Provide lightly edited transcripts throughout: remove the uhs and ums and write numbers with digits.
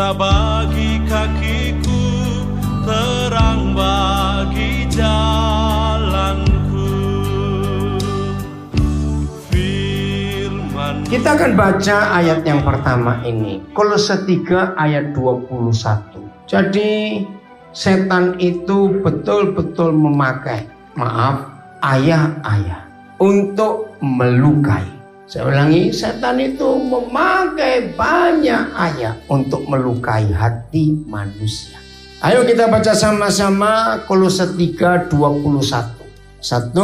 Pelita bagi kakiku, terang bagi jalanku. Firman. Kita akan baca ayat yang pertama ini, Kolose 3 ayat 21. Jadi setan itu betul-betul memakai, ayah-ayah untuk melukai. Saya ulangi, setan itu memakai banyak ayat untuk melukai hati manusia. Ayo kita baca sama-sama Kolose 3 21. 1,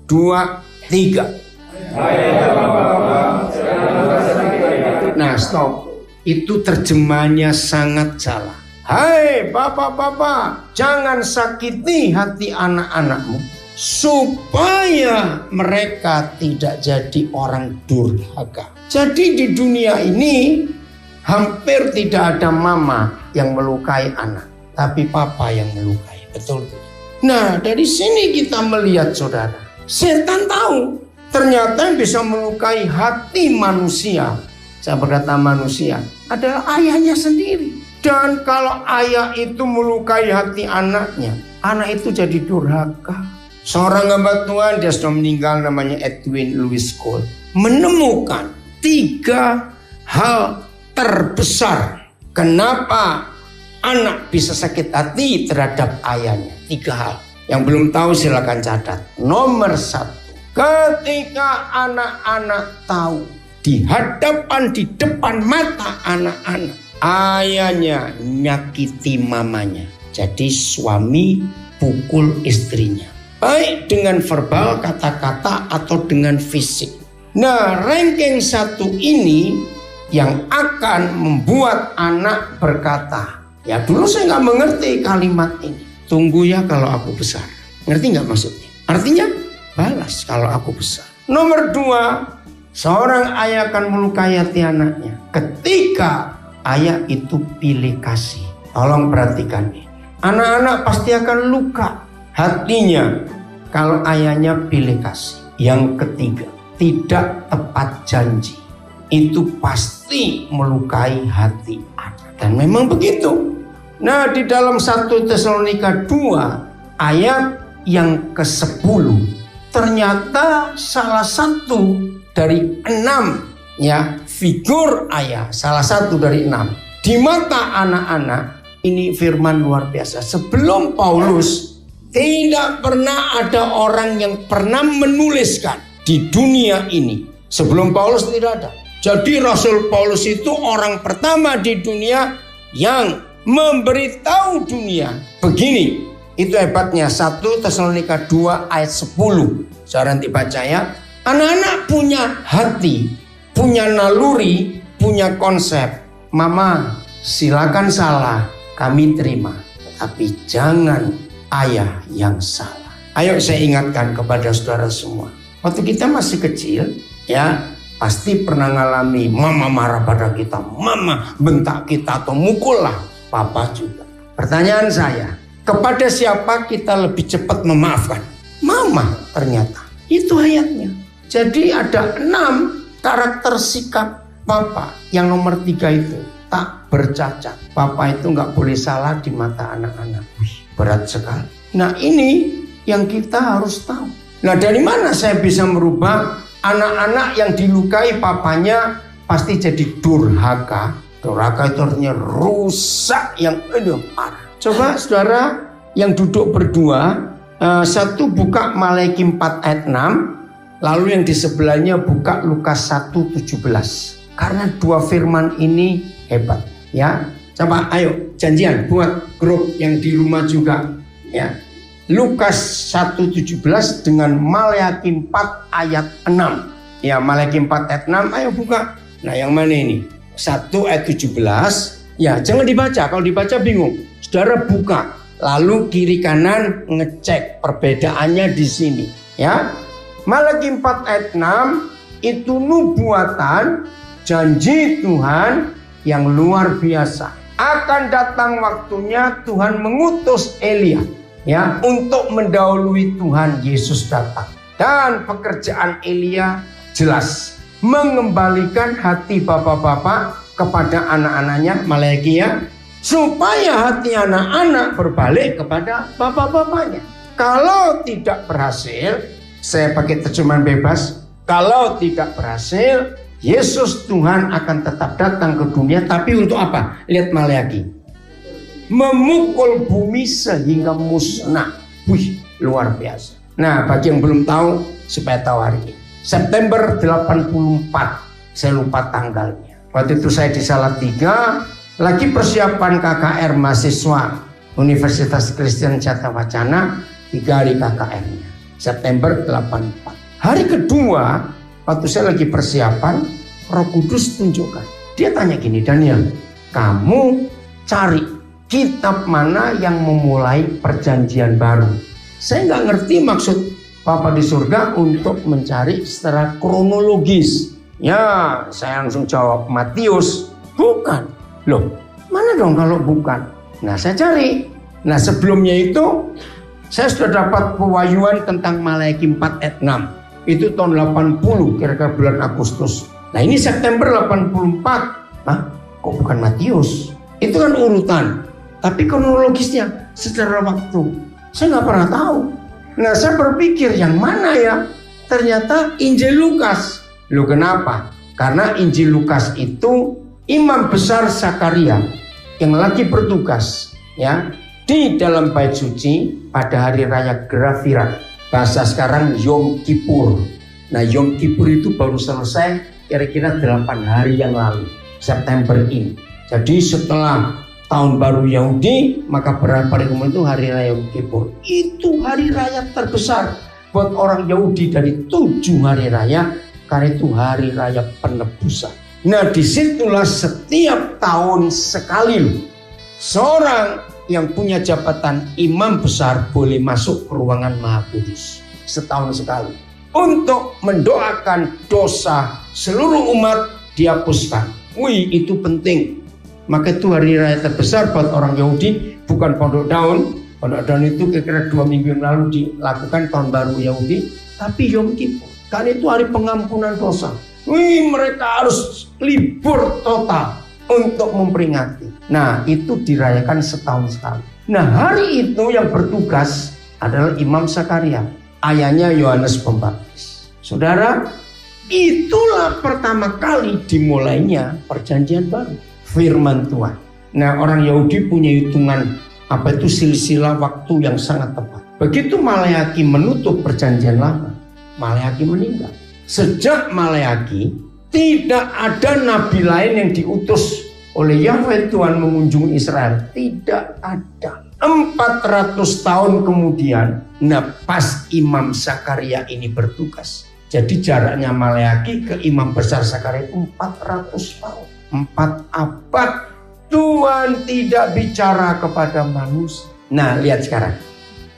2, 3. Nah, stop. Itu terjemahannya sangat salah. Hai bapak-bapak, jangan sakiti hati anak-anakmu, supaya mereka tidak jadi orang durhaka. Jadi di dunia ini hampir tidak ada mama yang melukai anak, tapi papa yang melukai. Betul tidak? Nah, dari sini kita melihat saudara, setan tahu ternyata yang bisa melukai hati manusia, saya berkata manusia, adalah ayahnya sendiri. Dan kalau ayah itu melukai hati anaknya, anak itu jadi durhaka. Seorang hamba Tuhan, dia sudah meninggal, namanya Edwin Louis Cole, menemukan 3 hal terbesar kenapa anak bisa sakit hati terhadap ayahnya. 3 hal. Yang belum tahu silakan catat. Nomor 1, ketika anak-anak tahu di depan mata anak-anak, ayahnya nyakiti mamanya. Jadi suami pukul istrinya, baik dengan verbal, kata-kata, atau dengan fisik. Nah, ranking 1 ini yang akan membuat anak berkata, ya dulu saya nggak mengerti kalimat ini. Tunggu ya kalau aku besar. Ngerti nggak maksudnya? Artinya balas kalau aku besar. Nomor 2, seorang ayah akan melukai hati anaknya ketika ayah itu pilih kasih. Tolong perhatikan nih. Anak-anak pasti akan luka hatinya kalau ayahnya pilih kasih. Yang ketiga, tidak tepat janji. Itu pasti melukai hati anak. Dan memang begitu. Nah, di dalam 1 Tesalonika 2 ayat yang ke-10, ternyata salah satu dari 6 ya figur ayah, salah satu dari 6 di mata anak-anak. Ini firman luar biasa. Sebelum Paulus, tidak pernah ada orang yang pernah menuliskan di dunia ini. Sebelum Paulus tidak ada. Jadi Rasul Paulus itu orang pertama di dunia yang memberitahu dunia begini. Itu hebatnya 1 Tesalonika 2 ayat 10. Saya nanti baca ya. Anak-anak punya hati, punya naluri, punya konsep. Mama, silakan salah, kami terima. Tapi jangan ayah yang salah. Ayo saya ingatkan kepada saudara semua. Waktu kita masih kecil, ya pasti pernah ngalami mama marah pada kita, mama bentak kita atau mukul lah, papa juga. Pertanyaan saya, kepada siapa kita lebih cepat memaafkan? Mama ternyata. Itu ayatnya. Jadi ada 6 karakter sikap papa. Yang nomor 3 itu tak bercacat. Papa itu nggak boleh salah di mata anak-anak. Wih, berat sekali. Nah, ini yang kita harus tahu. Nah, dari mana saya bisa merubah anak-anak yang dilukai papanya pasti jadi durhaka. Durhaka itu artinya rusak yang parah. Coba saudara yang duduk berdua, satu buka Malaiky 4 ayat 6, lalu yang di sebelahnya buka Lukas 1:17. Karena 2 firman ini hebat, ya. Coba ayo janjian buat grup yang di rumah juga, ya. Lukas 1:17 dengan Malaiky 4 ayat 6. Ya, Malaiky 4 ayat 6, ayo buka. Nah, yang mana ini? 1 ayat 17. Ya, jangan dibaca. Kalau dibaca bingung. Saudara buka. Lalu kiri kanan ngecek perbedaannya di sini. Ya, Malaiky 4 ayat 6 itu nubuatan janji Tuhan yang luar biasa. Akan datang waktunya Tuhan mengutus Elia, ya, untuk mendahului Tuhan Yesus datang. Dan pekerjaan Elia jelas, mengembalikan hati bapak-bapak kepada anak-anaknya, Maleaki ya, supaya hati anak-anak berbalik kepada bapak-bapaknya. Kalau tidak berhasil, saya pakai terjemahan bebas, kalau tidak berhasil, Yesus Tuhan akan tetap datang ke dunia, tapi untuk apa? Lihat Maleaki. Memukul bumi sehingga musnah. Wih, luar biasa. Nah, bagi yang belum tahu, supaya tahu hari ini. September 84, saya lupa tanggalnya. Waktu itu saya di Salatiga, lagi persiapan KKR mahasiswa Universitas Kristen Jatah Wacana, 3 hari KKR-nya. September 84. Hari kedua, waktu saya lagi persiapan, Roh Kudus tunjukkan. Dia tanya gini, Daniel, kamu cari kitab mana yang memulai perjanjian baru? Saya nggak ngerti maksud Bapa di surga untuk mencari secara kronologis. Ya, saya langsung jawab, Matius. Bukan. Loh, mana dong kalau bukan? Nah, saya cari. Nah, sebelumnya itu, saya sudah dapat pewahyuan tentang Maleaki 4 ayat 6. Itu tahun 80, kira-kira bulan Agustus. Nah, ini September 84. Hah? Kok bukan Matius? Itu kan urutan. Tapi kronologisnya secara waktu, saya nggak pernah tahu. Nah, saya berpikir yang mana ya? Ternyata Injil Lukas. Loh, kenapa? Karena Injil Lukas itu imam besar Zakaria yang lagi bertugas ya di dalam bait suci pada hari raya Grafira. Bahasa sekarang Yom Kippur. Nah, Yom Kippur itu baru selesai kira-kira 8 hari yang lalu, September ini. Jadi setelah tahun baru Yahudi, maka beberapa hari kemudian itu hari raya Yom Kippur. Itu hari raya terbesar buat orang Yahudi dari 7 hari raya, karena itu hari raya penebusan. Nah, disitulah setiap tahun sekali seorang yang punya jabatan imam besar boleh masuk ke ruangan Maha Kudus setahun sekali untuk mendoakan dosa seluruh umat dihapuskan. Wih, itu penting. Maka itu hari raya terbesar buat orang Yahudi, bukan Pondok Daun. Pondok Daun itu kira-kira 2 minggu yang lalu dilakukan tahun baru Yahudi, tapi Yom Kippur. Karena itu hari pengampunan dosa. Wih, mereka harus libur total untuk memperingati. Nah, itu dirayakan setahun sekali. Nah, hari itu yang bertugas adalah Imam Zakaria, ayahnya Yohanes Pembaptis. Saudara, itulah pertama kali dimulainya perjanjian baru, firman Tuhan. Nah, orang Yahudi punya hitungan silsilah waktu yang sangat tepat. Begitu Maleaki menutup perjanjian lama, Maleaki meninggal. Sejak Maleaki, tidak ada nabi lain yang diutus oleh Yahweh Tuhan mengunjungi Israel. Tidak ada. 400 tahun kemudian, nah pas Imam Zakaria ini bertugas. Jadi jaraknya Maleaki ke Imam besar Zakaria itu 400 tahun. 4 abad Tuhan tidak bicara kepada manusia. Nah, lihat sekarang.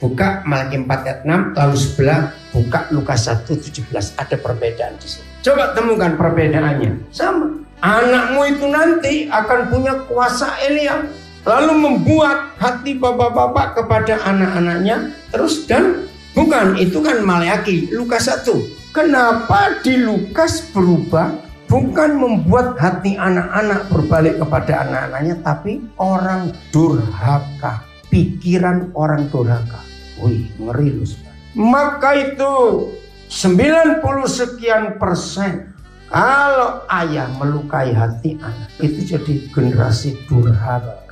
Buka Maleaki 4 ayat 6, lalu sebelah buka Lukas 1:17. Ada perbedaan di sini. Coba temukan perbedaannya. Sama. Anakmu itu nanti akan punya kuasa Elia, lalu membuat hati bapak-bapak kepada anak-anaknya. Terus dan bukan, itu kan Maleaki, Lukas 1. Kenapa di Lukas berubah? Bukan membuat hati anak-anak berbalik kepada anak-anaknya, tapi orang durhaka, pikiran orang durhaka. Wih, ngeri loh. Maka itu 90 sekian persen kalau ayah melukai hati anak, itu jadi generasi durhaka.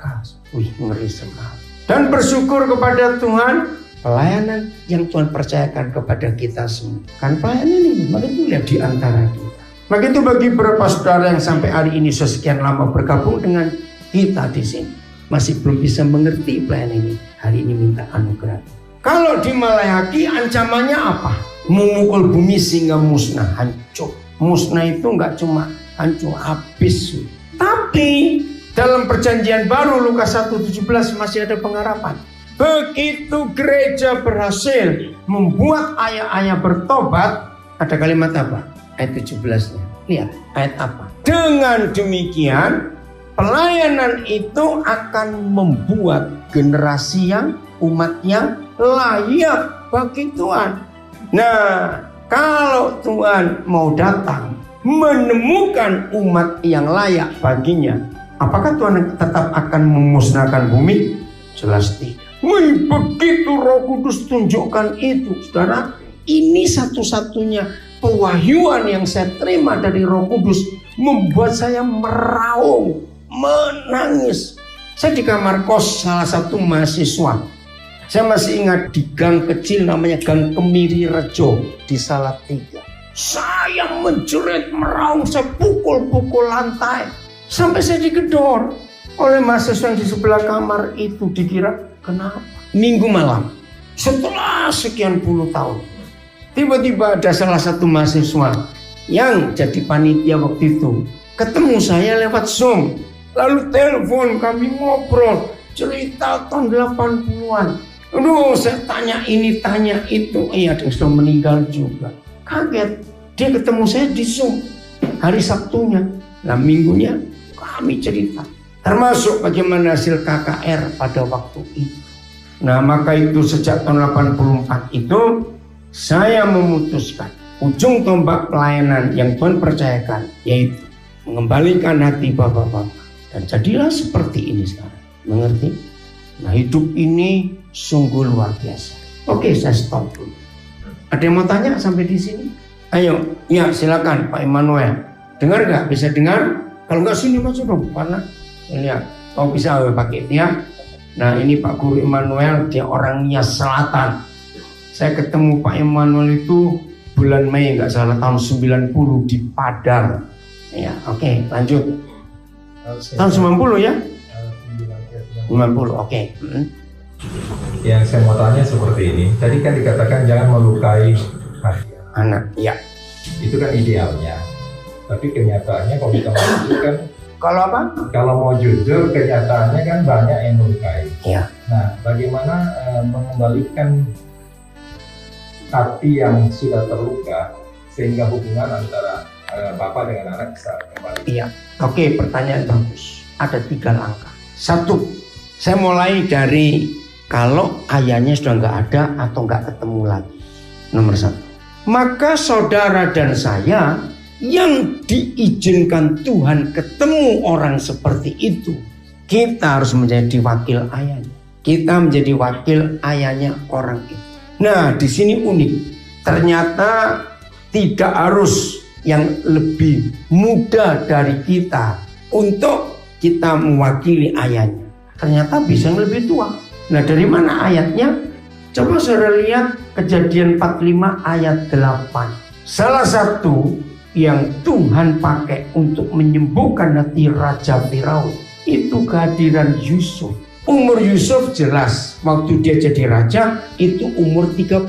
Wih, ngeri sekali. Dan bersyukur kepada Tuhan, pelayanan yang Tuhan percayakan kepada kita semua. Kan pelayanan ini, maka itu lihat di antara kita. Maka itu bagi beberapa saudara yang sampai hari ini sekian lama bergabung dengan kita di sini, masih belum bisa mengerti pelayanan ini, hari ini minta anugerah. Kalau di Maleaki ancamannya apa? Memukul bumi sehingga musnah, hancur. Musnah itu nggak cuma hancur, habis. Tapi dalam perjanjian baru Lukas 1:17 masih ada pengharapan. Begitu gereja berhasil membuat ayah-ayah bertobat, ada kalimat apa? Ayat 17-nya. Lihat, ayat apa? Dengan demikian, pelayanan itu akan membuat generasi yang umat yang layak bagi Tuhan. Nah, kalau Tuhan mau datang menemukan umat yang layak baginya, apakah Tuhan tetap akan memusnahkan bumi? Jelas tidak. Begitu Roh Kudus tunjukkan itu, saudara, ini satu-satunya pewahyuan yang saya terima dari Roh Kudus membuat saya meraung, menangis. Saya di kamar kos salah satu mahasiswa. Saya masih ingat di gang kecil namanya Gang Kemiri Rejo di Salatiga. Saya menjerit, meraung, saya pukul-pukul lantai. Sampai saya digedor oleh mahasiswa yang di sebelah kamar itu. Dikira kenapa? Minggu malam setelah sekian puluh tahun, tiba-tiba ada salah satu mahasiswa yang jadi panitia waktu itu ketemu saya lewat Zoom. Lalu telepon, kami ngobrol, cerita tahun 80-an. Aduh, saya tanya ini, tanya itu. Iya, ada yang sudah meninggal juga. Kaget, dia ketemu saya di Zoom hari Sabtunya. Nah, minggunya kami cerita. Termasuk bagaimana hasil KKR pada waktu itu. Nah, maka itu sejak tahun 84 itu, saya memutuskan ujung tombak pelayanan yang Tuhan percayakan, yaitu mengembalikan hati bapak-bapak. Dan jadilah seperti ini sekarang. Mengerti? Nah, hidup ini sungguh luar biasa. Oke, saya stop dulu. Ada yang mau tanya sampai di sini? Ayo, ya silakan Pak Immanuel. Dengar nggak? Bisa dengar? Kalau nggak sini masuk dong, mana? Lihat. Oh bisa pakai dia. Nah, ini Pak Guru Immanuel, dia orang Nias Selatan. Saya ketemu Pak Immanuel itu bulan Mei nggak salah tahun 90 di Padang. Ya, oke, lanjut. Tahun 90 ya? 90, oke. Yang saya mau tanya seperti ini. Tadi kan dikatakan jangan melukai hati Anak, ya. Itu kan idealnya. Tapi kenyataannya kalau kita mau jujur kan, Kalau apa? kalau mau jujur kenyataannya kan banyak yang melukai. Ya. Nah, bagaimana mengembalikan hati yang sudah terluka sehingga hubungan antara bapak dengan anak bisa kembali? Iya. Oke, pertanyaan bagus. Ada 3 langkah. 1, saya mulai dari kalau ayahnya sudah nggak ada atau nggak ketemu lagi. Nomor 1. Maka saudara dan saya yang diizinkan Tuhan ketemu orang seperti itu, kita harus menjadi wakil ayahnya. Kita menjadi wakil ayahnya orang itu. Nah, di sini unik. Ternyata tidak harus yang lebih muda dari kita untuk kita mewakili ayahnya. Ternyata bisa yang lebih tua. Nah, dari mana ayatnya? Coba saudara lihat Kejadian 45 ayat 8. Salah satu yang Tuhan pakai untuk menyembuhkan hati Raja Firaun itu kehadiran Yusuf. Umur Yusuf jelas, waktu dia jadi raja itu umur 30.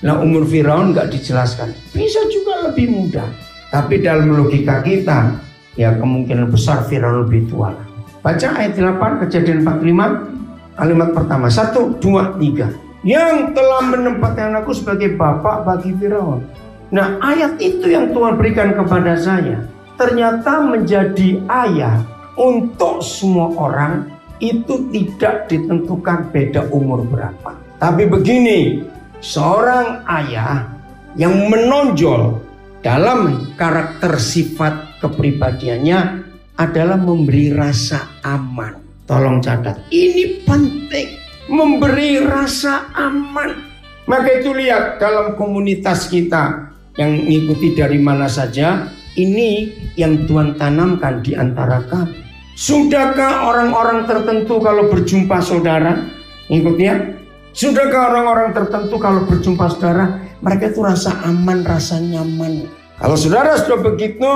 Nah, umur Firaun nggak dijelaskan. Bisa juga lebih muda. Tapi dalam logika kita, ya kemungkinan besar Firaun lebih tua. Baca ayat 8 Kejadian 45, kalimat pertama. 1, 2, 3. Yang telah menempatkan aku sebagai bapak bagi Firaun. Nah, ayat itu yang Tuhan berikan kepada saya. Ternyata menjadi ayah untuk semua orang itu tidak ditentukan beda umur berapa. Tapi begini, seorang ayah yang menonjol dalam karakter sifat kepribadiannya adalah memberi rasa aman. Tolong catat, ini penting, memberi rasa aman. Maka itu lihat dalam komunitas kita yang mengikuti dari mana saja, ini yang Tuhan tanamkan di antara kami. Sudahkah orang-orang tertentu kalau berjumpa saudara, ikutnya? Sudahkah orang-orang tertentu kalau berjumpa saudara, mereka itu rasa aman, rasa nyaman. Kalau saudara sudah begitu,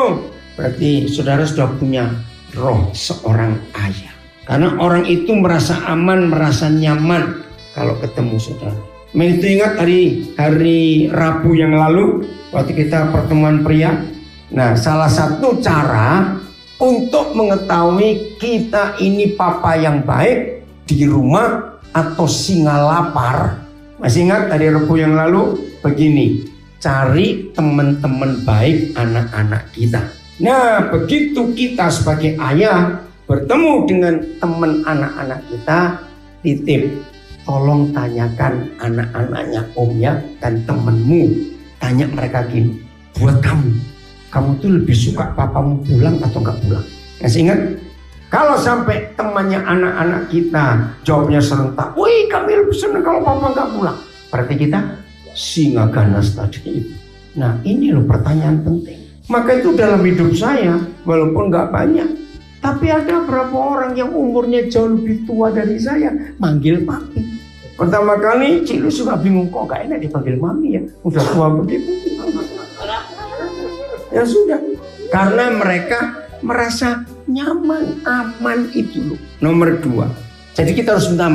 berarti saudara sudah punya roh seorang ayah. Karena orang itu merasa aman, merasa nyaman kalau ketemu saudara. Itu ingat hari Rabu yang lalu waktu kita pertemuan pria. Nah, salah satu cara untuk mengetahui kita ini papa yang baik di rumah atau singa lapar. Masih ingat hari Rabu yang lalu? Begini, cari teman-teman baik anak-anak kita. Nah, begitu kita sebagai ayah bertemu dengan teman anak-anak kita, titip, tolong tanyakan anak-anaknya om ya dan temenmu. Tanya mereka gini, buat kamu kamu tuh lebih suka papamu pulang atau nggak pulang? Masih ingat? Kalau sampai temannya anak-anak kita jawabnya serentak, wih kami lebih senang kalau papa nggak pulang. Berarti kita singa ganas tadi itu. Nah ini loh pertanyaan penting. Maka itu dalam hidup saya, walaupun nggak banyak, tapi ada berapa orang yang umurnya jauh lebih tua dari saya, manggil papi. Pertama kali Cilu suka bingung, kok gak enak dipanggil mami ya, udah tua begitu. Ya sudah, karena mereka merasa nyaman, aman itu loh. Nomor 2, jadi kita harus minta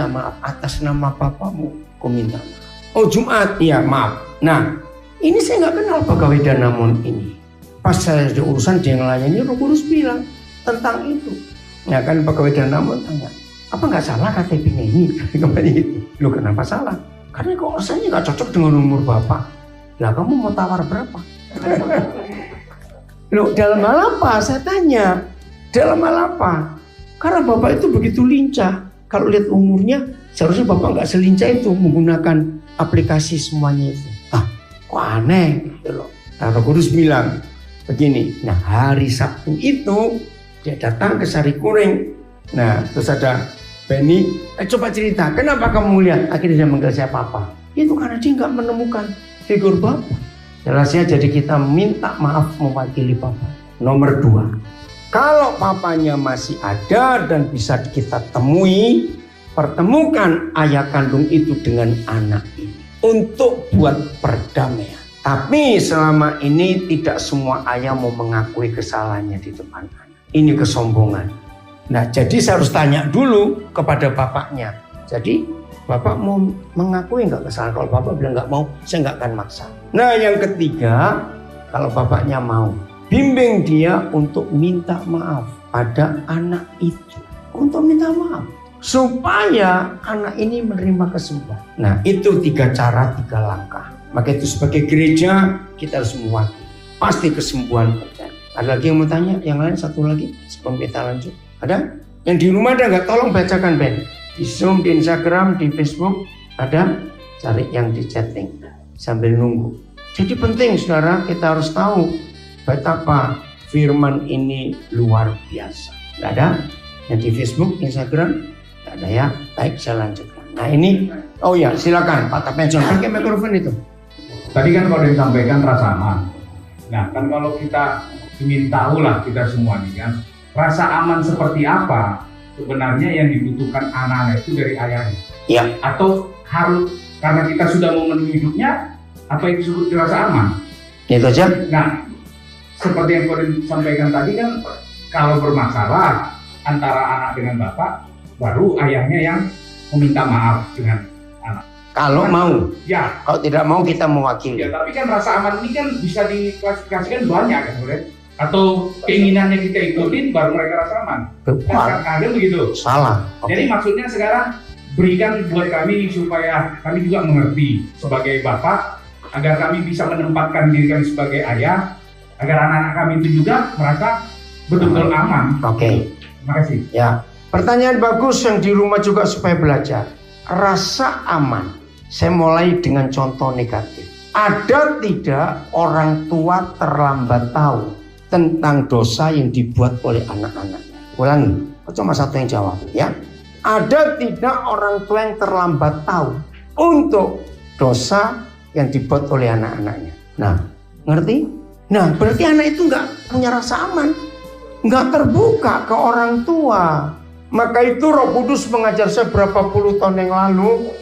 maaf atas nama papamu, kau minta maaf. Oh Jumat, ya maaf. Nah, ini saya nggak kenal pegawai Danamon ini. Pas saya ada urusan dia ngelayani, Roh Kudus bilang tentang itu. Ya kan pegawai Danamon tanya, apa nggak salah KTP-nya ini? Kembali itu. Loh kenapa salah? Karena kok rasanya nggak cocok dengan umur bapak. Lah kamu mau tawar berapa? Loh dalam hal apa? Saya tanya. Dalam hal apa? Karena bapak itu begitu lincah. Kalau lihat umurnya, seharusnya bapak nggak selincah itu menggunakan aplikasi semuanya itu. Ah, kok aneh gitu loh. Nah, Roh Kudus bilang begini. Nah, hari Sabtu itu dia datang ke Sari Kuring. Nah, terus ada Benny, coba cerita, kenapa kamu lihat? Akhirnya dia manggil saya papa. Itu karena dia nggak menemukan figur bapak. Jelasnya jadi kita minta maaf mewakili papa. Nomor 2, kalau papanya masih ada dan bisa kita temui, pertemukan ayah kandung itu dengan anak ini untuk buat perdamaian. Tapi selama ini tidak semua ayah mau mengakui kesalahannya di depan anak. Ini kesombongan. Nah jadi saya harus tanya dulu kepada bapaknya. Jadi bapak mau mengakui nggak kesalahan? Kalau bapak bilang nggak mau, saya nggak akan maksa. Nah yang ketiga, kalau bapaknya mau, bimbing dia untuk minta maaf pada anak itu. Untuk minta maaf. Supaya anak ini menerima kesembuhan. Nah itu 3 cara, 3 langkah. Maka itu sebagai gereja kita harus mewakili. Pasti kesembuhan terjadi. Ada lagi yang mau tanya? Yang lain satu lagi sebelum kita lanjut. Ada? Yang di rumah ada nggak? Tolong bacakan Ben. Di Zoom, di Instagram, di Facebook ada. Cari yang di chatting sambil nunggu. Jadi penting saudara, kita harus tahu betapa firman ini luar biasa. Nggak ada? Yang di Facebook, Instagram nggak ada ya? Baik, saya lanjutkan. Nah ini, oh ya silakan Pak Tapenson pakai mikrofon itu. Tadi kan kalau disampaikan rasa aman. Nah kan kalau kita ingin tahu lah kita semua nih kan, rasa aman seperti apa sebenarnya yang dibutuhkan anak-anak itu dari ayahnya? Ya. Atau harus karena kita sudah memenuhi hidupnya, apa yang disebut rasa aman? Itu aja. Nah, seperti yang kau sampaikan tadi kan, kalau bermasalah antara anak dengan bapak, baru ayahnya yang meminta maaf dengan anak. Kalau mau. Ya. Kalau tidak mau kita mewakili. Ya, tapi kan rasa aman ini kan bisa diklasifikasikan banyak kan, Bro? Atau keinginannya kita ikutin baru mereka rasa aman. Kan kadang begitu. Salah. Jadi maksudnya sekarang berikan buat kami supaya kami juga mengerti sebagai bapak, agar kami bisa menempatkan diri kami sebagai ayah, agar anak-anak kami itu juga merasa betul-betul aman. Oke. Terima kasih. Ya. Pertanyaan bagus yang di rumah juga supaya belajar. Rasa aman. Saya mulai dengan contoh negatif. Ada tidak orang tua terlambat tahu tentang dosa yang dibuat oleh anak-anaknya? Ulangi, cuma satu yang jawab ya. Ada tidak orang tua yang terlambat tahu untuk dosa yang dibuat oleh anak-anaknya? Nah, ngerti? Nah, berarti anak itu nggak punya rasa aman, nggak terbuka ke orang tua. Maka itu Roh Kudus mengajar saya berapa puluh tahun yang lalu,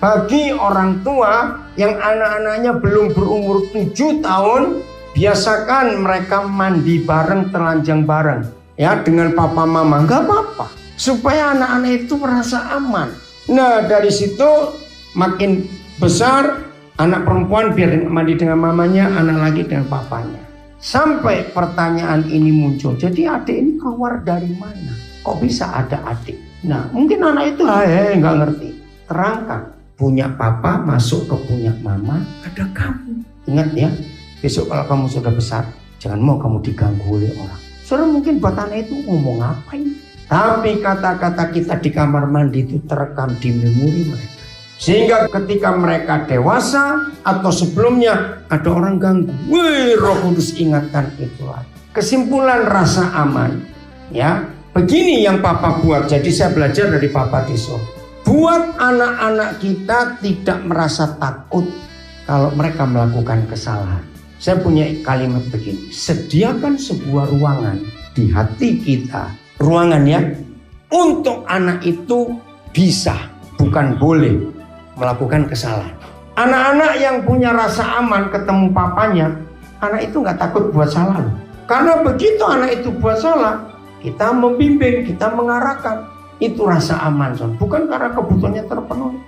bagi orang tua yang anak-anaknya belum berumur 7 tahun, biasakan mereka mandi bareng, telanjang bareng ya dengan papa mama, nggak apa-apa, supaya anak-anak itu merasa aman. Nah dari situ makin besar, anak perempuan biar mandi dengan mamanya, anak lagi dengan papanya. Sampai pertanyaan ini muncul, jadi adik ini keluar dari mana? Kok bisa ada adik? Nah mungkin anak itu nggak ngerti. Terangkan, punya papa masuk ke punya mama, ada kamu. Ingat ya, besok kalau kamu sudah besar, jangan mau kamu diganggu oleh orang. Saudara mungkin buat anak itu ngomong apa ini? Tapi kata-kata kita di kamar mandi itu terekam di memori mereka. Sehingga ketika mereka dewasa atau sebelumnya ada orang ganggu, wih, Roh Kudus ingatkan itu lagi. Kesimpulan rasa aman, ya. Begini yang Papa buat. Jadi saya belajar dari Papa Deso. Buat anak-anak kita tidak merasa takut kalau mereka melakukan kesalahan. Saya punya kalimat begini, sediakan sebuah ruangan di hati kita, ruangan ya, untuk anak itu bisa, bukan boleh melakukan kesalahan. Anak-anak yang punya rasa aman ketemu papanya, anak itu nggak takut buat salah. Karena begitu anak itu buat salah, kita membimbing, kita mengarahkan. Itu rasa aman, son. Bukan karena kebutuhannya terpenuhi.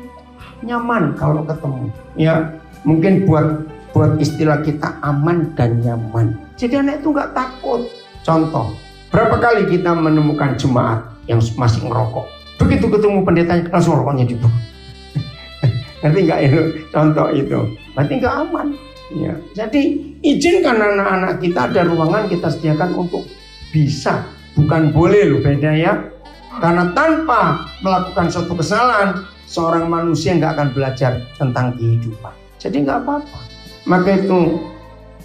Nyaman kalau ketemu. Ya, mungkin buat istilah kita aman dan nyaman. Jadi anak itu nggak takut. Contoh, berapa kali kita menemukan jemaat yang masih ngerokok. Begitu ketemu pendetanya, langsung rokoknya dibuang. Ngerti nggak itu? Contoh itu. Berarti nggak aman. Ya. Jadi izinkan anak-anak kita ada ruangan kita sediakan untuk bisa. Bukan boleh loh, beda ya. Karena tanpa melakukan suatu kesalahan, seorang manusia nggak akan belajar tentang kehidupan. Jadi nggak apa-apa. Maka itu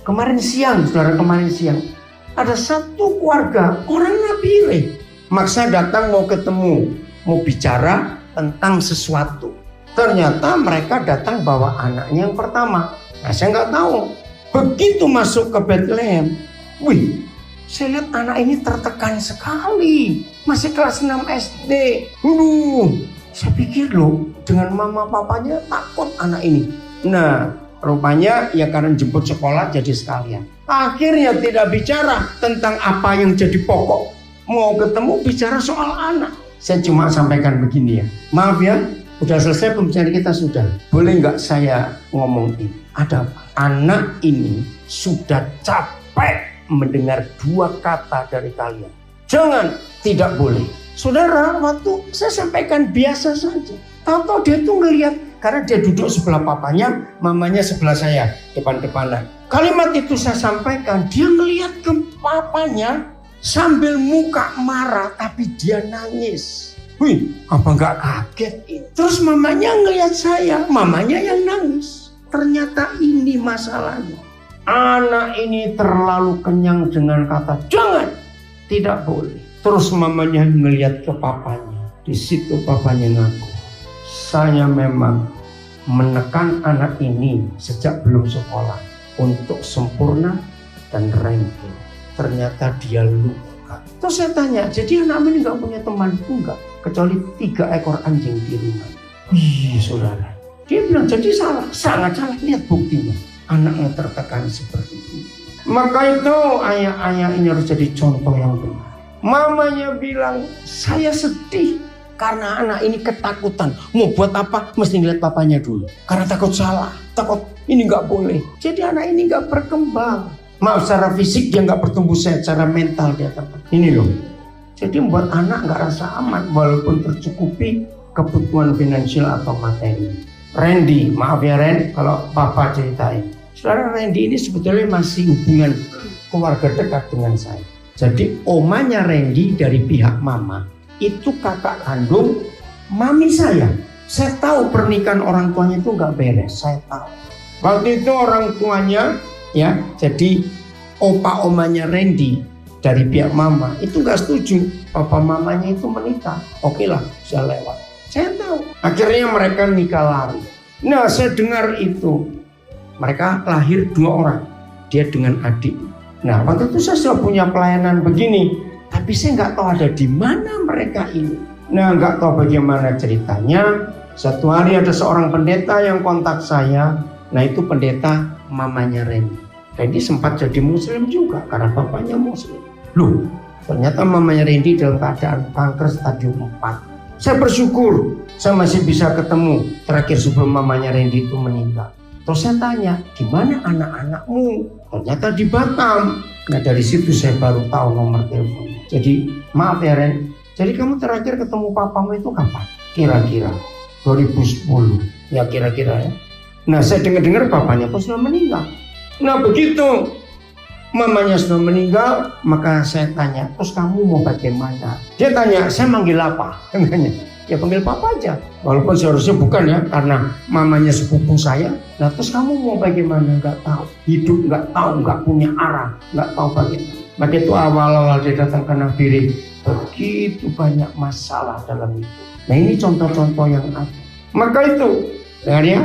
kemarin siang, saudara, kemarin siang ada satu keluarga orang Nabire maksa datang mau ketemu, mau bicara tentang sesuatu. Ternyata mereka datang bawa anaknya yang pertama. Nah, saya nggak tahu. Begitu masuk ke Bethlehem, wih, saya lihat anak ini tertekan sekali. Masih kelas 6 SD. Saya pikir loh, dengan mama papanya takut anak ini. Nah, rupanya ya karena jemput sekolah jadi sekalian. Akhirnya tidak bicara tentang apa yang jadi pokok. Mau ketemu bicara soal anak. Saya cuma sampaikan begini ya. Maaf ya, udah selesai pembicaraan kita sudah. Boleh nggak saya ngomong ini? Ada apa? Anak ini sudah capek mendengar dua kata dari kalian. Jangan, tidak boleh. Saudara, waktu saya sampaikan biasa saja. Tahu-tahu dia tuh ngelihat, karena dia duduk sebelah papanya, mamanya sebelah saya, depan-depanan. Kalimat itu saya sampaikan, dia ngelihat ke papanya sambil muka marah, tapi dia nangis. Wih, apa nggak kaget ini? Terus mamanya ngelihat saya, mamanya yang nangis. Ternyata ini masalahnya. Anak ini terlalu kenyang dengan kata jangan, tidak boleh. Terus mamanya ngelihat ke papanya. Di situ papanya ngaku, saya memang menekan anak ini sejak belum sekolah untuk sempurna dan ranking. Ternyata dia luka. Terus saya tanya, jadi anak ini nggak punya teman? Enggak, kecuali 3 ekor anjing di rumah. Wih, saudara. Dia bilang jadi salah, sangat salah. Lihat buktinya, anaknya tertekan seperti ini. Maka itu ayah-ayah ini harus jadi contoh yang benar. Mamanya bilang, saya sedih karena anak ini ketakutan. Mau buat apa? Mesti ngeliat papanya dulu. Karena takut salah, takut ini nggak boleh. Jadi anak ini nggak berkembang. Maaf, secara fisik dia nggak bertumbuh sehat, secara mental dia takut. Ini loh. Jadi membuat anak nggak rasa aman walaupun tercukupi kebutuhan finansial atau materi. Randy, maaf ya Ren, kalau Papa ceritain. Saudara, Randy ini sebetulnya masih hubungan keluarga dekat dengan saya. Jadi omanya Randy dari pihak mama itu kakak kandung mami saya. Saya tahu pernikahan orang tuanya itu nggak beres, saya tahu. Waktu itu orang tuanya ya, jadi opa omanya Randy dari pihak mama itu nggak setuju papa mamanya itu menikah. Oke lah, saya lewat. Saya tahu. Akhirnya mereka nikah lari. Nah, saya dengar itu. Mereka lahir 2 orang. Dia dengan adik. Nah, waktu itu saya sudah punya pelayanan begini. Tapi saya nggak tahu ada di mana mereka ini. Nah, nggak tahu bagaimana ceritanya. Satu hari ada seorang pendeta yang kontak saya. Nah, itu pendeta mamanya Randy. Randy sempat jadi muslim juga karena bapaknya muslim. Loh, ternyata mamanya Randy dalam keadaan kanker stadium 4. Saya bersyukur saya masih bisa ketemu terakhir sebelum mamanya Randy itu meninggal. Terus saya tanya, di mana anak-anakmu? Ternyata di Batam. Nah, dari situ saya baru tahu nomor telepon. Jadi maaf ya Ren, jadi kamu terakhir ketemu papamu itu kapan? Kira-kira 2010. Ya kira-kira ya. Nah, saya dengar-dengar papanya pun sudah meninggal. Nah, begitu mamanya sudah meninggal, maka saya tanya, terus kamu mau bagaimana? Dia tanya, saya manggil apa? Tanya, ya panggil papa aja. Walaupun seharusnya bukan ya, karena mamanya sepupu saya. Nah terus kamu mau bagaimana? Nggak tahu. Hidup nggak tahu, nggak punya arah, nggak tahu bagaimana. Maka itu awal-awal dia datang ke Nabire, begitu banyak masalah dalam hidup. Nah ini contoh-contoh yang ada. Maka itu, dengar ya,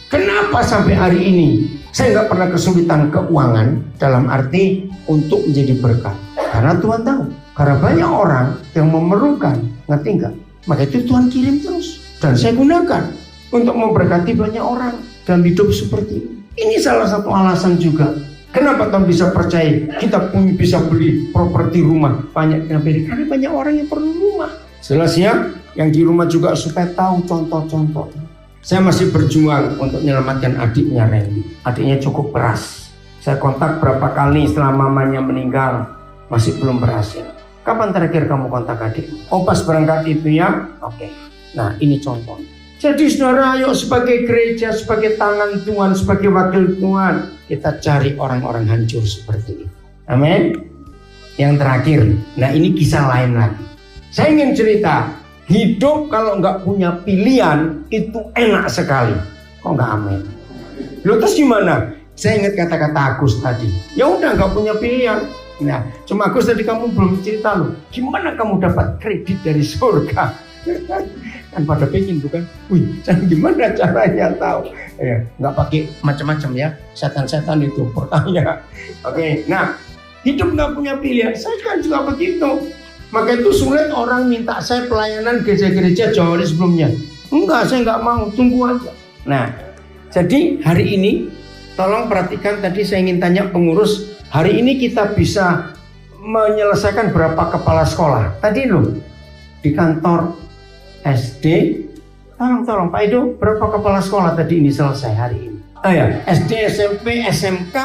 kenapa sampai hari ini saya nggak pernah kesulitan keuangan dalam arti untuk menjadi berkat? Karena Tuhan tahu. Karena banyak orang yang memerlukan, ngerti nggak? Maka itu Tuhan kirim terus. Dan saya gunakan untuk memberkati banyak orang dalam hidup seperti ini. Ini salah satu alasan juga. Kenapa Tuhan bisa percaya kita pun bisa beli properti rumah banyak di Amerika? Karena banyak orang yang perlu rumah. Jelas ya, yang di rumah juga supaya tahu contoh-contoh. Saya masih berjuang untuk menyelamatkan adiknya Randy. Adiknya cukup keras. Saya kontak berapa kali setelah mamanya meninggal, masih belum berhasil. Kapan terakhir kamu kontak adik? Oh pas berangkat itu ya? Oke. Nah ini contoh. Jadi saudara, ayo sebagai gereja, sebagai tangan Tuhan, sebagai wakil Tuhan, kita cari orang-orang hancur seperti ini. Amin. Yang terakhir, nah ini kisah lain lagi. Saya ingin cerita, hidup kalau nggak punya pilihan itu enak sekali. Kok nggak amin? Loh terus gimana? Saya ingat kata-kata Agus tadi. Ya udah nggak punya pilihan. Nah, cuma Agus tadi kamu belum cerita loh. Gimana kamu dapat kredit dari surga? Kan pada pengen bukan? Wih, gimana caranya tahu? Ya, nggak pakai macam-macam ya. Setan-setan itu bertanya. Oke, nah hidup nggak punya pilihan. Saya kan juga begitu. Maka itu sulit orang minta saya pelayanan gereja-gereja Jawa sebelumnya. Enggak, saya nggak mau. Tunggu aja. Nah, jadi hari ini tolong perhatikan tadi saya ingin tanya pengurus. Hari ini kita bisa menyelesaikan berapa kepala sekolah? Tadi loh di kantor SD, tolong Pak Edo, berapa kepala sekolah tadi ini selesai hari ini? Oh ya, SD, SMP, SMK,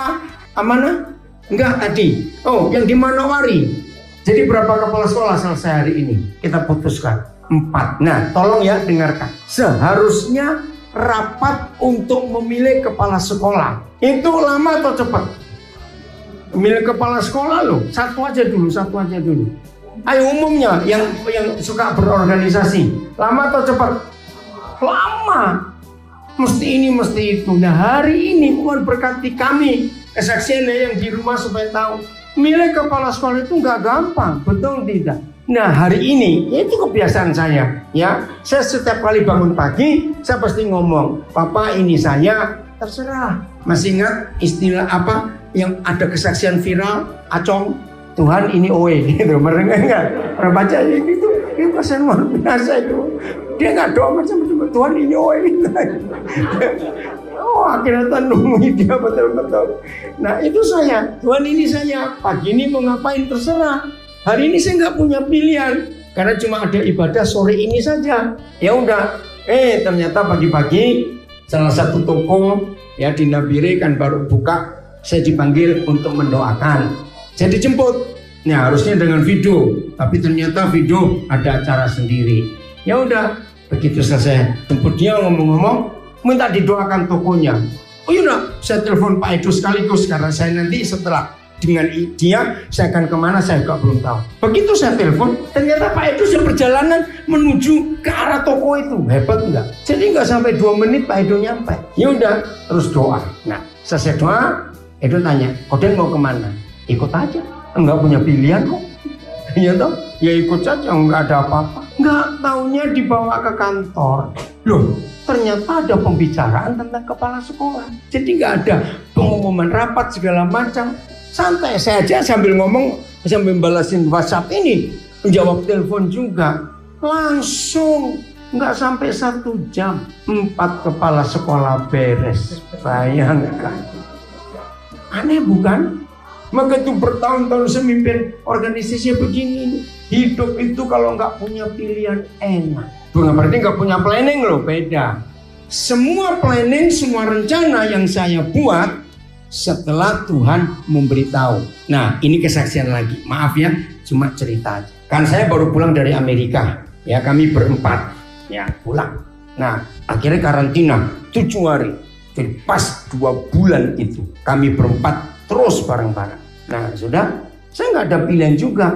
mana? Enggak tadi. Oh, yang di Manowari. Jadi berapa kepala sekolah selesai hari ini? Kita putuskan 4. Nah, tolong ya dengarkan. Seharusnya rapat untuk memilih kepala sekolah. Itu lama atau cepat? Memilih kepala sekolah loh, satu aja dulu. Ayo umumnya yang suka berorganisasi, lama atau cepat? Lama. Mesti ini, mesti itu. Nah hari ini Tuhan berkati kami kesaksiannya yang di rumah supaya tahu milih kepala sekolah itu nggak gampang, betul tidak? Nah hari ini itu kebiasaan saya, ya. Saya setiap kali bangun pagi, saya pasti ngomong, Papa ini saya, terserah. Masih ingat istilah apa? Yang ada kesaksian viral, acong, Tuhan ini oe, gitu, merengah enggak? Pernah baca gitu, itu kesan luar biasa itu. Dia nggak doa macam-macam, Tuhan ini oe, gitu. Oh akhirnya Tuhan nunggu dia betul-betul. Nah itu saya, Tuhan ini saya, pagi ini mau ngapain terserah. Hari ini saya nggak punya pilihan, karena cuma ada ibadah sore ini saja. Ya udah, ternyata pagi-pagi salah satu toko ya di Nabire kan baru buka. Saya dipanggil untuk mendoakan. Saya dijemput. Nah harusnya dengan video, tapi ternyata video ada acara sendiri. Ya udah, begitu selesai jemput dia ngomong-ngomong, minta didoakan tokonya. Oh yaudah, saya telepon Pak Edo sekaligus karena saya nanti setelah dengan dia saya akan kemana saya juga belum tahu. Begitu saya telepon, ternyata Pak Edo sudah perjalanan menuju ke arah toko itu. Hebat enggak? Jadi enggak sampai 2 menit Pak Edo nyampe. Ya udah, terus doa. Nah selesai doa, Edo tanya, Koden mau kemana? Ikut aja, enggak punya pilihan kok. Ya toh, ya ikut saja, enggak ada apa-apa. Enggak taunya dibawa ke kantor. Loh, ternyata ada pembicaraan tentang kepala sekolah. Jadi enggak ada pengumuman rapat segala macam. Santai saja sambil ngomong, sambil balasin WhatsApp ini, menjawab telepon juga. Langsung, enggak sampai 1 jam, 4 kepala sekolah beres. Bayangkan. Aneh bukan? Maka itu bertahun-tahun saya mimpin organisasi begini. Hidup itu kalau nggak punya pilihan enak. Bukan berarti nggak punya planning loh, beda. Semua planning, semua rencana yang saya buat setelah Tuhan memberitahu. Nah ini kesaksian lagi. Maaf ya, cuma cerita aja. Kan saya baru pulang dari Amerika. Ya kami berempat. Ya pulang. Nah akhirnya karantina 7 hari. Jadi pas 2 bulan itu kami berempat terus bareng-bareng. Nah sudah, saya nggak ada pilihan juga.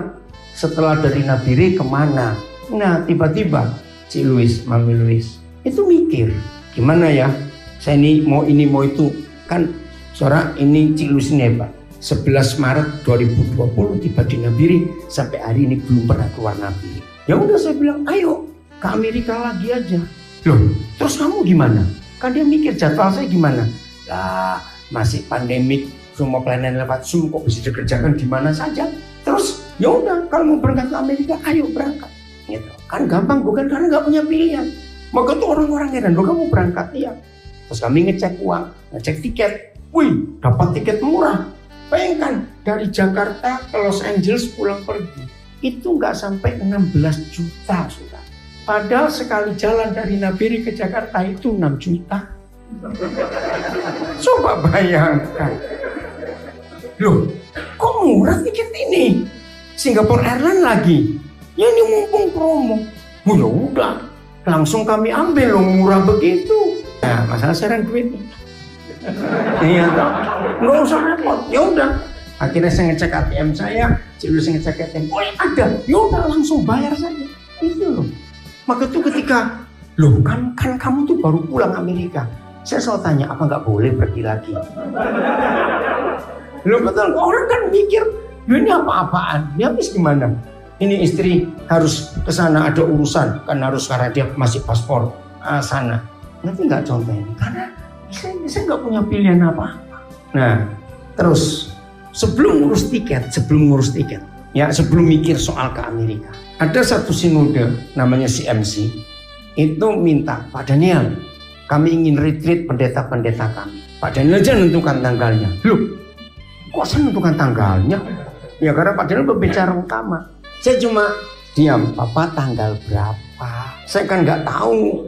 Setelah dari Nabire kemana? Nah tiba-tiba Cik Louis, Mami Louis. Itu mikir, gimana ya? Saya ini mau itu. Kan saudara ini Cik Louis ini hebat. 11 Maret 2020 tiba di Nabire, sampai hari ini belum pernah keluar Nabire. Ya udah saya bilang, ayo ke Amerika lagi aja. Loh, terus kamu gimana? Kan dia mikir jadwal saya gimana? Lah, masih pandemik, semua pelayanan lewat Zoom kok bisa dikerjakan di mana saja. Terus ya udah, kalau mau berangkat ke Amerika, ayo berangkat. Gitu. Kan gampang bukan, karena nggak punya pilihan. Maka tuh orang-orang heran, loh kamu berangkat ya. Terus kami ngecek uang, ngecek tiket. Wih, dapat tiket murah. Bayangkan dari Jakarta ke Los Angeles pulang pergi itu nggak sampai 16 juta sudah. Padahal sekali jalan dari Nabire ke Jakarta itu 6 juta. Coba bayangkan. Loh, kok murah tiket ini? Singapore Airlines lagi. Ya ini mumpung promo. Oh ya udah, langsung kami ambil loh, murah begitu. Nah, masalah sekarang duitnya. Iya toh, nggak usah repot. Ya udah, akhirnya saya ngecek ATM saya, Cik Louis ngecek ATM. Oh ada, ya udah langsung bayar saja. Itu loh. Maka tuh ketika, loh kan kamu tuh baru pulang Amerika. Saya selalu tanya, apa nggak boleh pergi lagi? Loh betul, orang kan mikir, ini apa-apaan? Ya habis gimana? Ini istri harus ke sana ada urusan, kan harus karena dia masih paspor sana. Nanti nggak contoh ini, karena saya nggak punya pilihan apa-apa. Nah, terus sebelum ngurus tiket, ya sebelum mikir soal ke Amerika, ada satu sinode namanya CMC, itu minta Pak Daniel, kami ingin retreat pendeta-pendeta kami. Pak Daniel aja menentukan tanggalnya. Loh, kok saya menentukan tanggalnya? Ya karena Pak Daniel pembicara utama. Saya cuma diam, Papa tanggal berapa? Saya kan nggak tahu.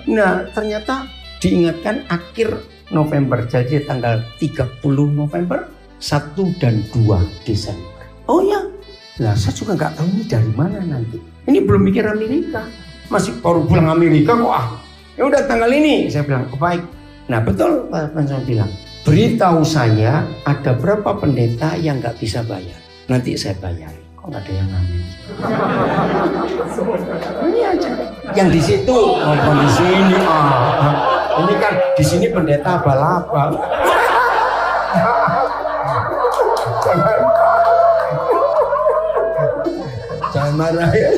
Nah, ternyata diingatkan akhir November, jadi tanggal 30 November, 1 dan 2 Desember. Oh ya, nah saya juga nggak tahu ini dari mana nanti. Ini belum mikir Amerika, masih baru pulang Amerika kok Ya udah tanggal ini, saya bilang, oh, baik. Nah betul Pak Panson bilang, beritahu saya ada berapa pendeta yang nggak bisa bayar, nanti saya bayar. Kok nggak ada yang ngambil? Ini aja. Yang di situ, maupun di sini. Ini kan di sini pendeta abal-abal. Jangan marah ya.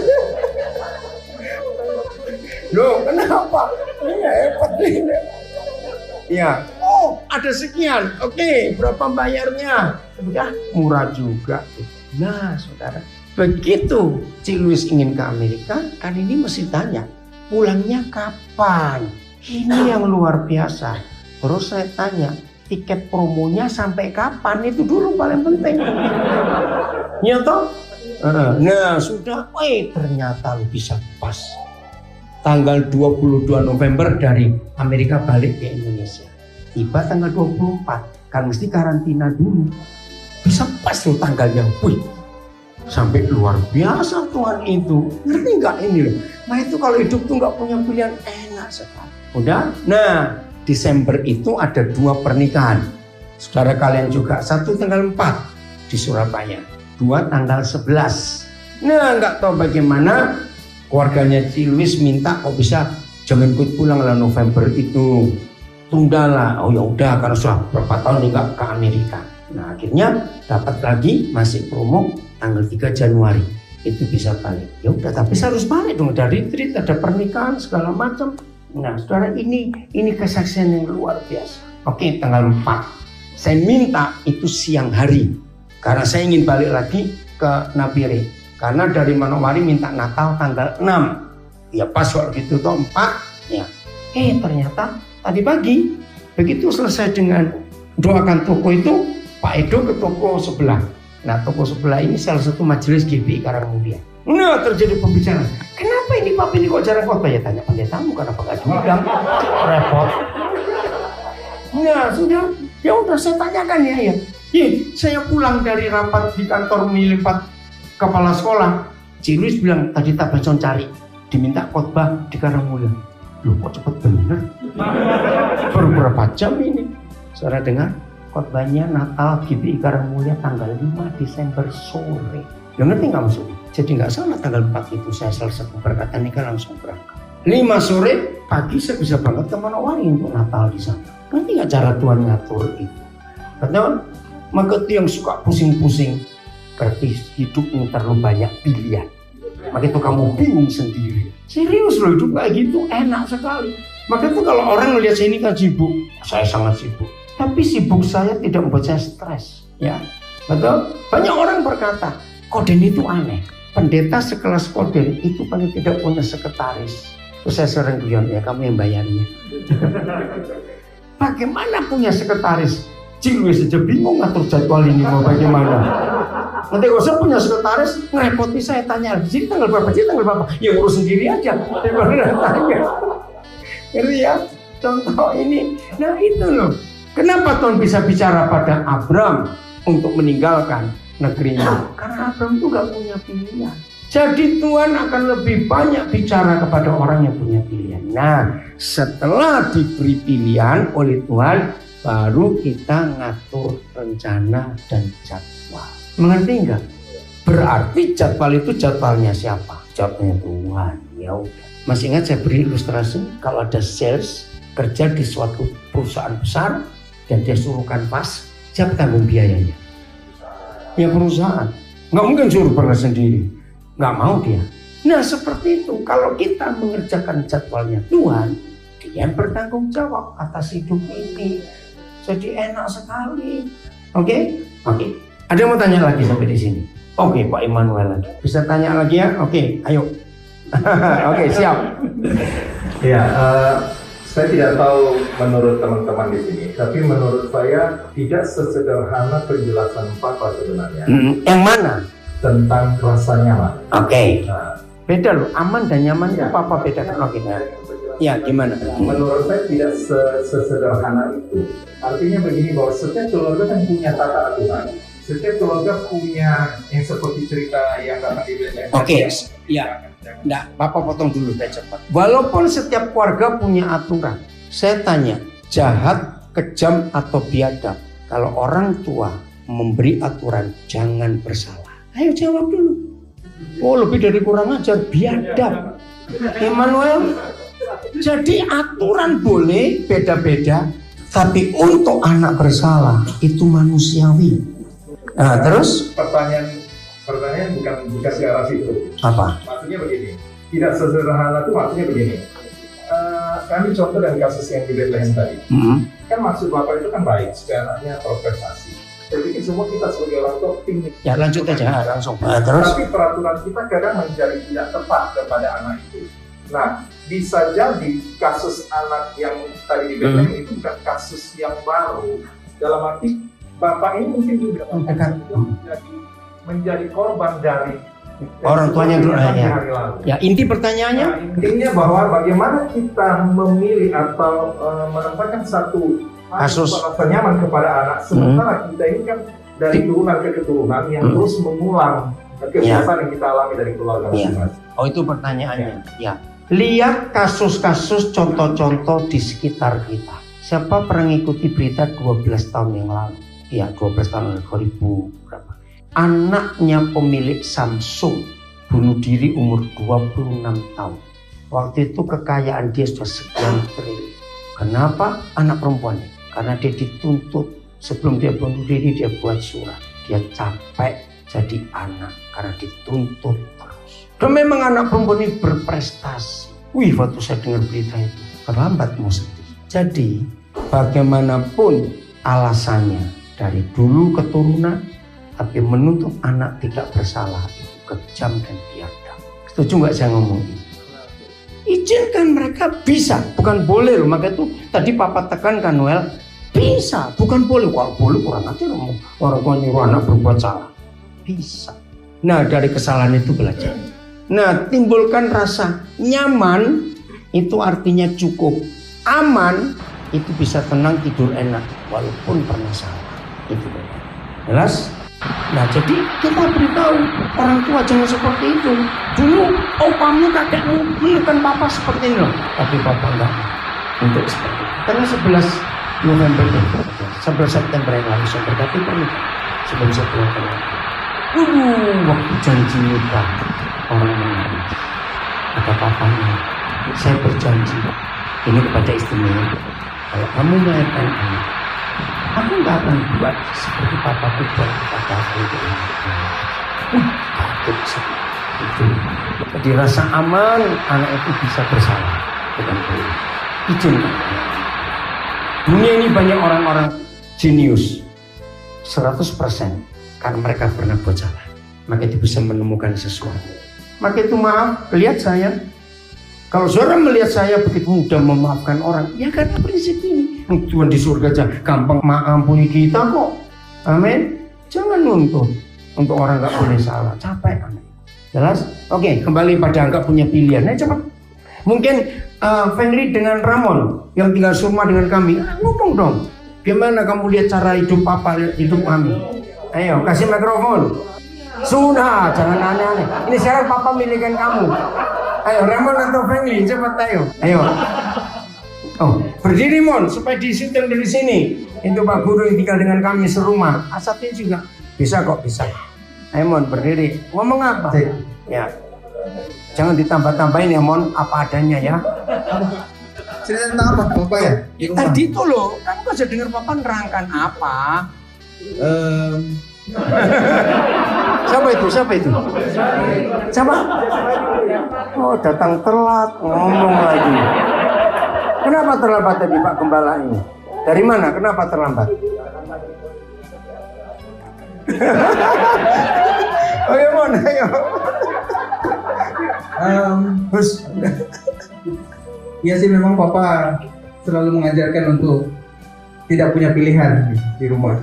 Loh, kenapa? Ini hebat ini. Ya, oh ada sekian. Oke, berapa bayarnya? Sudah murah juga. Nah, saudara, begitu Cik Louis ingin ke Amerika, kan ini mesti tanya, pulangnya kapan? Ini yang luar biasa. Terus saya tanya, tiket promonya sampai kapan? Itu dulu paling penting. Ya toh? Nah, sudah, ternyata bisa pas. Tanggal 22 November dari Amerika balik ke Indonesia. Tiba tanggal 24, kan mesti karantina dulu. Bisa pas loh tanggalnya. Wih, sampai luar biasa Tuhan itu. Ngerti nggak ini loh? Nah itu kalau hidup tuh nggak punya pilihan, enak sekali. Udah? Nah, Desember itu ada 2 pernikahan. Saudara kalian juga, 1 tanggal 4 di Surabaya, 2 tanggal 11. Nah, nggak tahu bagaimana keluarganya Cik Louis minta kok bisa jangan ikut pulang lah November itu. Tundalah. Oh ya udah, karena sudah berapa tahun nggak ke Amerika. Nah akhirnya dapat lagi masih promo tanggal 3 Januari itu bisa balik. Ya udah, tapi saya harus balik dong, ada retreat, ada pernikahan segala macam. Nah saudara, ini kesaksian yang luar biasa. Oke, tanggal 4 saya minta itu siang hari karena saya ingin balik lagi ke Nabire, karena dari Manowari minta Natal tanggal 6. Ya pas waktu itu toh 4 ya. Ternyata tadi pagi begitu selesai dengan doakan toko itu, Pak Edo ke toko sebelah. Nah toko sebelah ini salah satu majelis GBI Karangmulia. Nah terjadi pembicaraan. Kenapa ini Pak ini kok jarang khotbah? Ya tanya pendetamu, kenapa gak diundang? Repot. Nah sudah, ya udah saya tanyakan ya. Saya pulang dari rapat di kantor milik Pak Kepala Sekolah. Cik Louis bilang tadi tak Bacon cari, diminta khotbah di Karangmulia. Loh kok cepet bener? Baru berapa jam ini? Saudara dengar? Khotbahnya Natal GBI Karangmulia tanggal 5 Desember sore. Ya ngerti nggak maksudnya? Jadi nggak salah tanggal 4 itu saya selesai keberkatan nikah langsung berangkat. 5 sore, pagi saya bisa banget ke Manowari untuk Natal di sana. Nanti nggak cara Tuhan ngatur itu. Karena maka itu yang suka pusing-pusing, berarti hidupmu terlalu banyak pilihan. Maka itu kamu bingung sendiri. Serius loh, hidup kayak gitu enak sekali. Maka itu kalau orang melihat saya ini kan sibuk, saya sangat sibuk. Tapi sibuk saya tidak membuat saya stres, ya. Betul? Banyak orang berkata, Koden itu aneh. Pendeta sekelas Koden itu paling tidak punya sekretaris. Terus saya sering bilang, ya kamu yang bayarnya. Bagaimana punya sekretaris? Gue saja bingung ngatur jadwal ini mau bagaimana. Nanti kalau saya punya sekretaris ngerepoti saya tanya, jadi tanggal berapa, ya urus sendiri aja. Tanya. Ngerti ya? Contoh ini. Nah itu loh. Kenapa Tuhan bisa bicara pada Abram untuk meninggalkan negerinya? Karena Abram itu gak punya pilihan. Jadi Tuhan akan lebih banyak bicara kepada orang yang punya pilihan. Nah, setelah diberi pilihan oleh Tuhan, baru kita ngatur rencana dan jadwal. Mengerti enggak? Berarti jadwal itu jadwalnya siapa? Jadwalnya Tuhan. Ya udah. Masih ingat saya beri ilustrasi kalau ada sales kerja di suatu perusahaan besar dan dia suruh kanvas, siapa tanggung biayanya? Ya perusahaan. Nggak mungkin suruh pernah sendiri. Nggak mau dia. Nah seperti itu. Kalau kita mengerjakan jadwalnya Tuhan, dia yang bertanggung jawab atas hidup ini. Jadi enak sekali. Oke? Ada yang mau tanya lagi sampai di sini? Oke, Pak Immanuel lagi. Bisa tanya lagi ya? Oke, ayo. Oke, siap. Ya, saya tidak tahu menurut teman-teman di sini, tapi menurut saya tidak sesederhana penjelasan Papa sebenarnya. Yang mana? Tentang rasa nyaman. Oke. Nah, beda loh, aman dan nyaman itu Papa beda kan? Oke. Ya, gimana? Menurut saya tidak sesederhana itu. Artinya begini, bahwa setiap keluarga kan punya tata aturan. Setiap keluarga punya yang seperti cerita yang datang di Bethlehem. Oke, ya. Nggak, Papa potong dulu saya cepat. Walaupun setiap keluarga punya aturan, saya tanya, jahat, kejam, atau biadab? Kalau orang tua memberi aturan, jangan bersalah. Ayo jawab dulu. Oh, lebih dari kurang ajar, biadab. Immanuel. Jadi aturan boleh beda-beda, tapi untuk anak bersalah itu manusiawi. Nah, terus pertanyaan bukan ke arah situ. apa? Maksudnya begini, tidak sesederhana itu maksudnya begini. Kami contoh dari kasus yang di Bethlehem tadi. Kan maksud Bapak itu kan baik, supaya anaknya berprestasi. Saya pikir semua kita sebagai orang tua ingin. Ya lanjut aja langsung. Nah, terus? Tapi peraturan kita kadang menjadi tidak tepat kepada anak itu. Nah, bisa jadi kasus anak yang tadi di Bethlehem itu bukan kasus yang baru. Dalam arti Bapak ini mungkin juga menjadi korban dari orang tuanya dulu hari ya. lalu. Ya inti pertanyaannya. Nah, intinya bahwa bagaimana kita memilih atau menempatkan satu kasus rasa nyaman kepada anak, sementara kita ini kan dari turunan ke keturunan yang terus mengulang kebiasaan yang kita alami dari keluarga masing-masing. Oh itu pertanyaannya. Ya. Lihat kasus-kasus contoh-contoh di sekitar kita. Siapa pernah ngikuti berita 12 tahun yang lalu? Ya 12 tahun lalu, 2000 berapa? Anaknya pemilik Samsung bunuh diri umur 26 tahun. Waktu itu kekayaan dia sudah sekian triliun. Kenapa? Anak perempuannya. Karena dia dituntut. Sebelum dia bunuh diri dia buat surat. Dia capek jadi anak karena dituntut terus. Dan memang anak perempuan ini berprestasi. Wih, waktu saya dengar berita itu terlambat mau sedih. Jadi bagaimanapun alasannya, dari dulu keturunan, tapi menuntut anak tidak bersalah itu kejam dan biadab. Setuju nggak saya ngomong ini? Izinkan mereka bisa, bukan boleh loh. Maka itu tadi Papa tekankan Noel, bisa, bukan boleh. Kalau boleh kurang aja orang tua nyuruh anak berbuat salah. Bisa. Nah dari kesalahan itu belajar. Nah timbulkan rasa nyaman itu artinya cukup. Aman itu bisa tenang tidur enak walaupun pernah salah. Itu benar. Jelas? Nah jadi kita beritahu orang tua jangan seperti itu. Dulu opamu kakekmu menekan papa seperti ini loh. Tapi papa enggak untuk seperti itu. Karena 11 November itu 11 September yang lalu saya berkati pernikahan sebelum saya pulang ke London. Waktu janji nikah orang menangis. Kata papanya, saya berjanji ini kepada istrinya, kalau kamu melahirkan anak, aku nggak akan buat seperti papaku buat kepada aku itu. Takut itu. Jadi rasa aman anak itu bisa bersalah, bukan boleh. Izinkan. Dunia ini banyak orang-orang jenius 100% karena mereka pernah buat salah, maka itu bisa menemukan sesuatu. Maka itu maaf, lihat saya. Kalau saudara melihat saya begitu mudah memaafkan orang, ya karena prinsip ini. Tuhan di surga aja gampang mengampuni kita kok. Amin. Jangan nuntut untuk orang nggak boleh salah, capek anak. Jelas? Oke, kembali pada nggak punya pilihan. Nah, cepat. Mungkin Fengli dengan Ramon yang tinggal serumah dengan kami, ngomong dong. Gimana kamu lihat cara hidup papa, hidup kami? Ayo, kasih mikrofon. Sudah, jangan aneh-aneh. Ini sekarang papa milikan kamu. Ayo, Ramon atau Fengli, cepat ayo. Ayo. Oh, berdiri Mon, supaya disiting dari sini. Itu Pak Guru yang tinggal dengan kami serumah. Asapnya juga bisa kok, bisa. Ayo Mon, berdiri. Ngomong apa? Ya. Jangan ditambah-tambahin ya Mon, apa adanya ya. Cerita tentang apa Bapak ya? Tadi itu loh, kamu kan sudah dengar Papa nerangkan apa? Siapa itu? Siapa? Oh, datang telat, ngomong lagi. Kenapa terlambat tadi Pak Gembala ini? Dari mana? Kenapa terlambat? Oke Mon, ayo. Ya sih memang Papa selalu mengajarkan untuk tidak punya pilihan di rumah.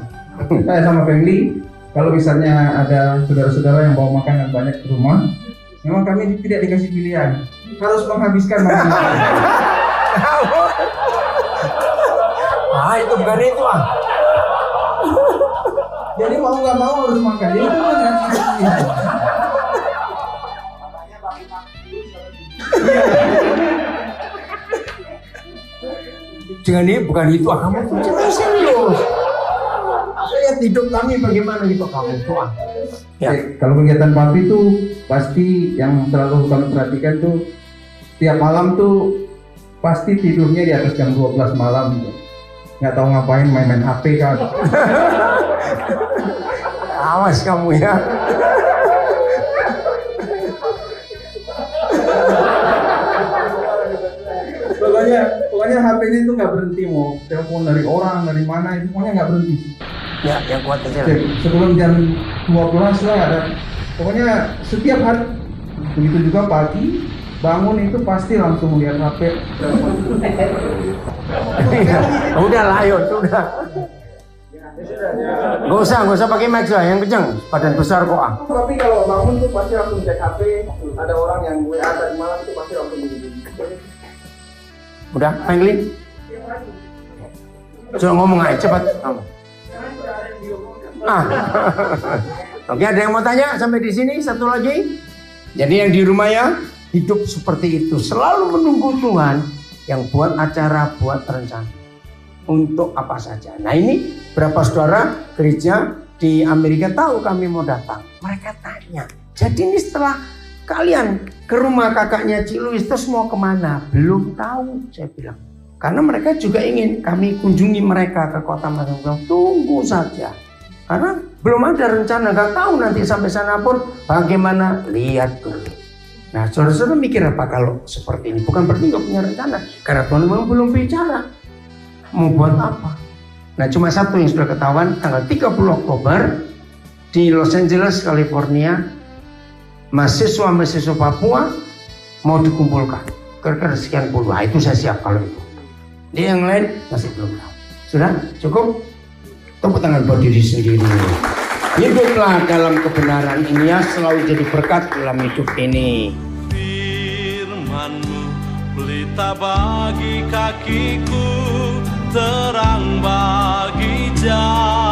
Saya sama Fengli, kalau misalnya ada saudara-saudara yang bawa makanan banyak ke rumah, memang kami tidak dikasih pilihan, harus menghabiskan makanan. Itu bukan itu ah. Jadi mau nggak mau harus makan. Jadi itu kan Dengan ini bukan itu ah, kamu cerita serius. Lihat hidup kami bagaimana hidup kamu itu ah. Ya. Kalau kegiatan papi itu pasti yang selalu kami perhatikan tuh tiap malam tuh pasti tidurnya di atas jam 12 malam tuh. Nggak tahu ngapain, main-main HP kan. Awas kamu ya. Pokoknya HP-nya itu nggak berhenti, mau telepon dari orang dari mana itu pokoknya nggak berhenti. Ya, yang kuat aja. Sebelum jam 12 lah ada. Pokoknya setiap hari. Begitu juga pagi bangun itu pasti langsung lihat HP. Udah lah, ayo, sudah. Gak usah pakai mic lah, yang kenceng. Badan besar kok ah. Tapi kalau bangun tuh pasti langsung cek HP. Ada orang yang WA tadi malam itu pasti langsung begini. Udah, Fengli? Coba ngomong aja, cepat. Oke, ada yang mau tanya sampai di sini? Satu lagi. Jadi yang di rumah ya, hidup seperti itu. Selalu menunggu Tuhan yang buat acara, buat rencana. Untuk apa saja. Nah ini berapa saudara gereja di Amerika tahu kami mau datang. Mereka tanya. Jadi ini setelah kalian ke rumah kakaknya Cik Louis terus mau kemana? Belum tahu, saya bilang. Karena mereka juga ingin kami kunjungi mereka ke kota masing-masing. Tunggu saja. Karena belum ada rencana, nggak tahu nanti sampai sana pun bagaimana. Lihat dulu. Nah, saudara-saudara mikir apa kalau seperti ini? Bukan berarti nggak punya rencana. Karena Tuhan memang belum bicara. Mau buat apa? Nah, cuma satu yang sudah ketahuan, tanggal 30 Oktober di Los Angeles, California. Mahasiswa Papua mau dikumpulkan kira-kira sekian puluh. Nah, itu saya siap kalau itu. Di yang lain masih belum tahu. Sudah cukup? Tepuk tangan buat diri sendiri. Hiduplah dalam kebenaran ini ya, selalu jadi berkat dalam hidup ini. Firman-Mu pelita bagi kakiku, terang bagi jalan.